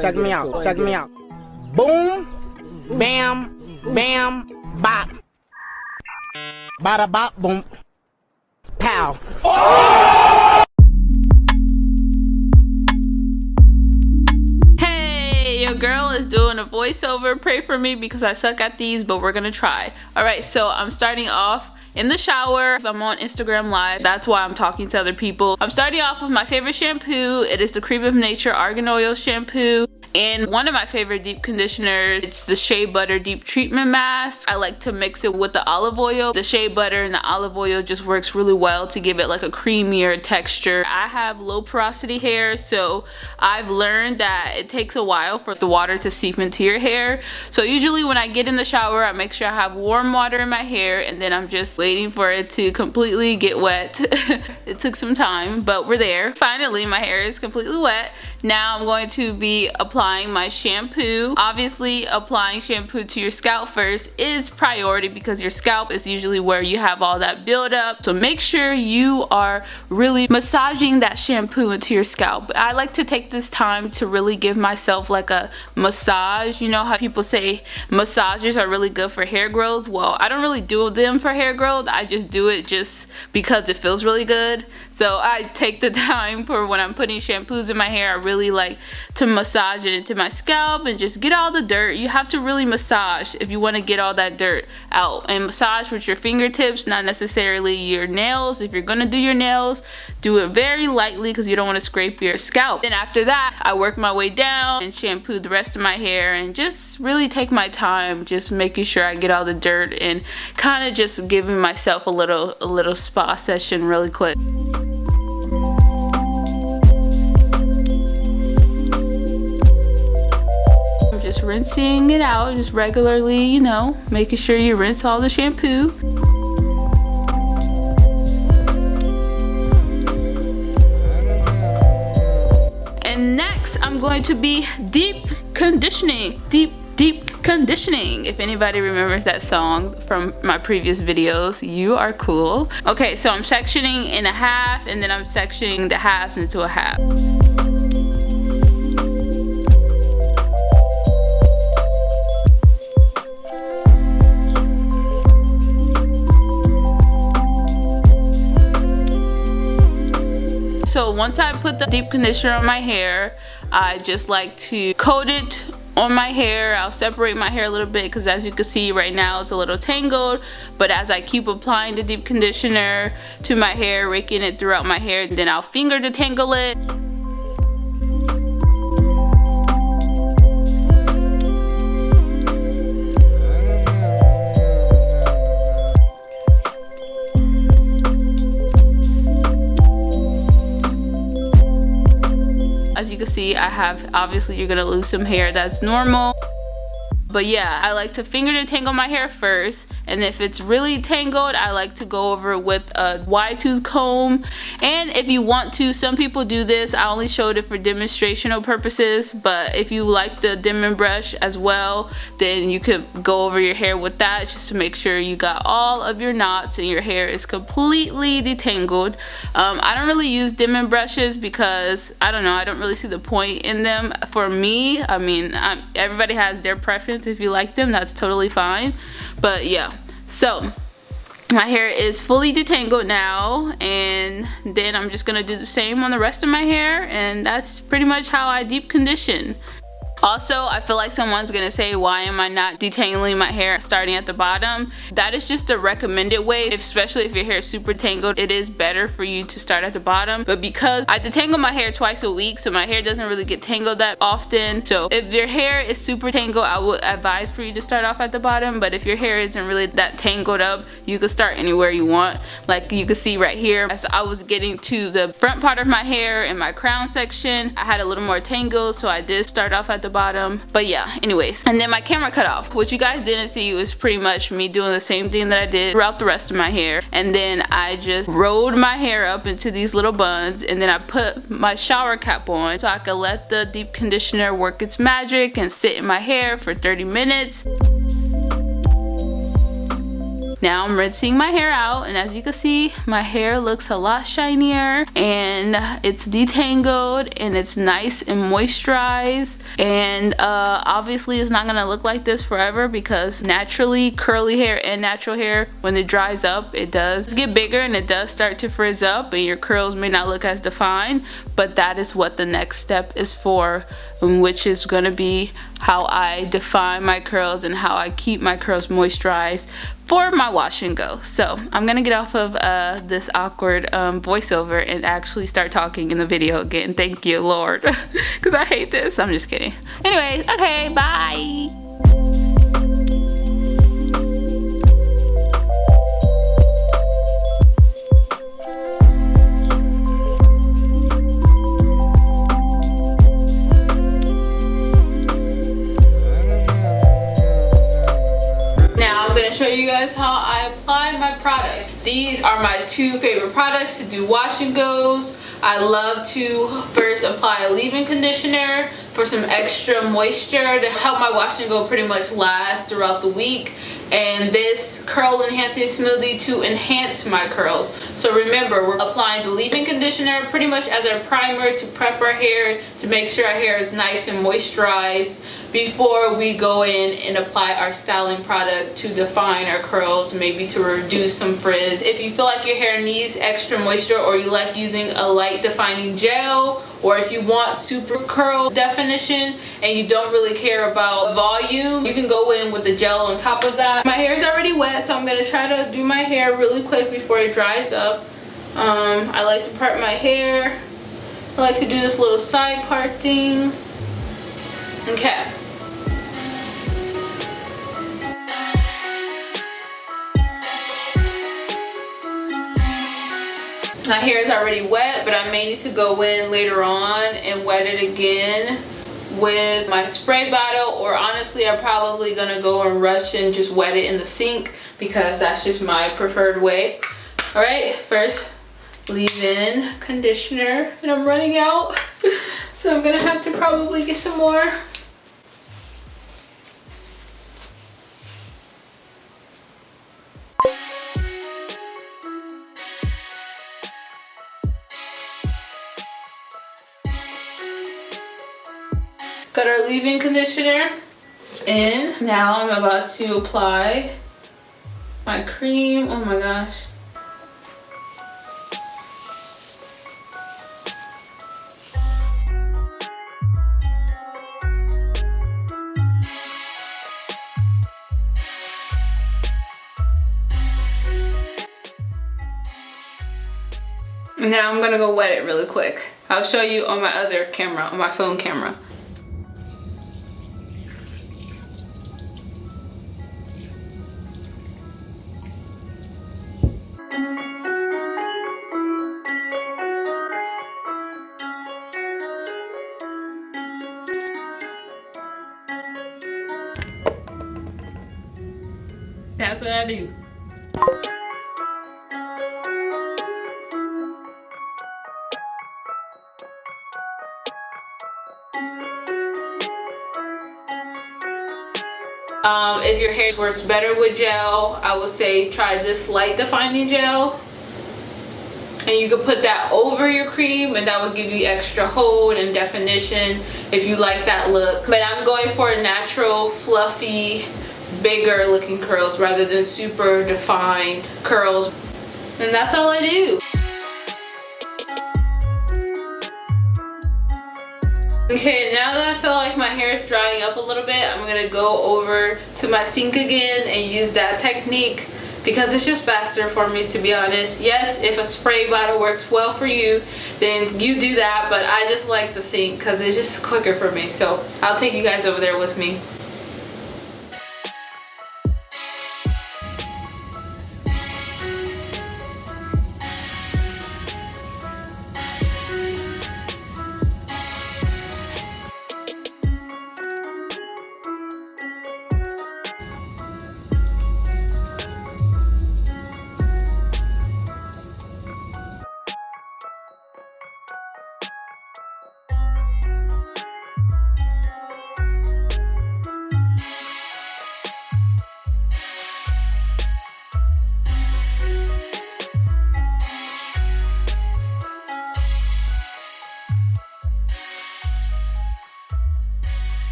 Check me out. Check me out. Boom, bam, bam, bop. Bada bop, boom, pow. Hey, your girl is doing a voiceover. Pray for me because I suck at these, but we're gonna try. Alright, so I'm starting off in the shower. I'm on Instagram Live. That's why I'm talking to other people. I'm starting off with my favorite shampoo. It is the Cream of Nature Argan Oil Shampoo. And one of my favorite deep conditioners, it's the Shea Butter Deep Treatment Mask. I like to mix it with the olive oil. The shea butter and the olive oil just works really well to give it like a creamier texture. I have low porosity hair, so I've learned that it takes a while for the water to seep into your hair. So usually when I get in the shower, I make sure I have warm water in my hair, and then I'm just waiting for it to completely get wet. It took some time, but we're there. Finally, my hair is completely wet. Now I'm going to be applying my shampoo. Obviously, applying shampoo to your scalp first is priority because your scalp is usually where you have all that buildup. So make sure you are really massaging that shampoo into your scalp. I like to take this time to really give myself like a massage. You know how people say massages are really good for hair growth? Well, I don't really do them for hair growth. I just do it just because it feels really good. So I take the time for when I'm putting shampoos in my hair. I really like to massage it into my scalp and just get all the dirt. You have to really massage if you want to get all that dirt out, and massage with your fingertips, not necessarily your nails. If you're gonna do your nails, do it very lightly because you don't want to scrape your scalp. Then after that, I work my way down and shampoo the rest of my hair and just really take my time, just making sure I get all the dirt and kind of just giving myself a little spa session really quick. Just rinsing it out just regularly, you know, making sure you rinse all the shampoo. And next I'm going to be deep conditioning. Deep conditioning. If anybody remembers that song from my previous videos, you are cool. Okay, so I'm sectioning in a half, and then I'm sectioning the halves into a half. So once I put the deep conditioner on my hair, I just like to coat it on my hair. I'll separate my hair a little bit because as you can see right now it's a little tangled, but as I keep applying the deep conditioner to my hair, raking it throughout my hair, then I'll finger detangle it. As you can see, I have, obviously you're gonna lose some hair, that's normal. But yeah, I like to finger detangle my hair first, and if it's really tangled, I like to go over it with a wide tooth comb. And if you want to, some people do this, I only showed it for demonstrational purposes, but if you like the dimming brush as well, then you could go over your hair with that just to make sure you got all of your knots and your hair is completely detangled. I don't really use dimming brushes because, I don't know, I don't really see the point in them for me. I mean, everybody has their preference. If you like them, that's totally fine. But yeah, so my hair is fully detangled now, and then I'm just gonna do the same on the rest of my hair, and that's pretty much how I deep condition. Also, I feel like someone's gonna say, why am I not detangling my hair starting at the bottom? That is just the recommended way, especially if your hair is super tangled. It is better for you to start at the bottom, but because I detangle my hair twice a week, so my hair doesn't really get tangled that often. So if your hair is super tangled, I would advise for you to start off at the bottom, but if your hair isn't really that tangled up, you can start anywhere you want. Like you can see right here, as I was getting to the front part of my hair in my crown section, I had a little more tangled, so I did start off at the bottom. But yeah, anyways, and then my camera cut off. What you guys didn't see was pretty much me doing the same thing that I did throughout the rest of my hair, and then I just rolled my hair up into these little buns, and then I put my shower cap on so I could let the deep conditioner work its magic and sit in my hair for 30 minutes. Now I'm rinsing my hair out, and as you can see, my hair looks a lot shinier and it's detangled and it's nice and moisturized. And obviously it's not gonna look like this forever, because naturally curly hair and natural hair, when it dries up, it does get bigger and it does start to frizz up and your curls may not look as defined. But that is what the next step is for, which is gonna be how I define my curls and how I keep my curls moisturized for my wash and go. So I'm gonna get off of this awkward voiceover and actually start talking in the video again. Thank you, Lord, because I hate this. I'm just kidding. Anyway, okay, bye. Show you guys how I apply my products. These are my two favorite products to do wash and goes. I love to first apply a leave-in conditioner for some extra moisture to help my wash and go pretty much last throughout the week, and this curl enhancing smoothie to enhance my curls. So remember, we're applying the leave-in conditioner pretty much as our primer to prep our hair, to make sure our hair is nice and moisturized before we go in and apply our styling product to define our curls, maybe to reduce some frizz. If you feel like your hair needs extra moisture, or you like using a light defining gel, or if you want super curl definition and you don't really care about volume, you can go in with the gel on top of that. My hair is already wet, so I'm going to try to do my hair really quick before it dries up. I like to part my hair. I like to do this little side parting. Okay. My hair is already wet, but I may need to go in later on and wet it again with my spray bottle, or honestly I'm probably gonna go and rush and just wet it in the sink, because that's just my preferred way. Alright, first leave-in conditioner, and I'm running out, so I'm gonna have to probably get some more. Got our leave-in conditioner in. Now I'm about to apply my cream. Oh my gosh. And now I'm gonna go wet it really quick. I'll show you on my other camera, on my phone camera. That's what I do. If your hair works better with gel, I would say try this light defining gel. And you can put that over your cream, and that will give you extra hold and definition if you like that look. But I'm going for natural, fluffy, bigger looking curls rather than super defined curls. And that's all I do. Okay, now that I feel like my hair is drying up a little bit, I'm gonna go over to my sink again and use that technique, because it's just faster for me, to be honest. Yes, if a spray bottle works well for you, then you do that, but I just like the sink because it's just quicker for me. So I'll take you guys over there with me.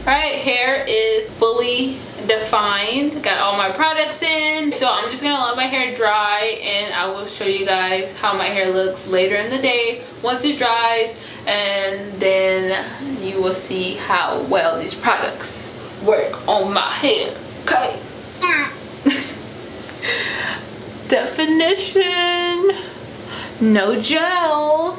Alright, hair is fully defined. Got all my products in. So I'm just gonna let my hair dry and I will show you guys how my hair looks later in the day once it dries, and then you will see how well these products work on my hair. Okay. Definition. No gel.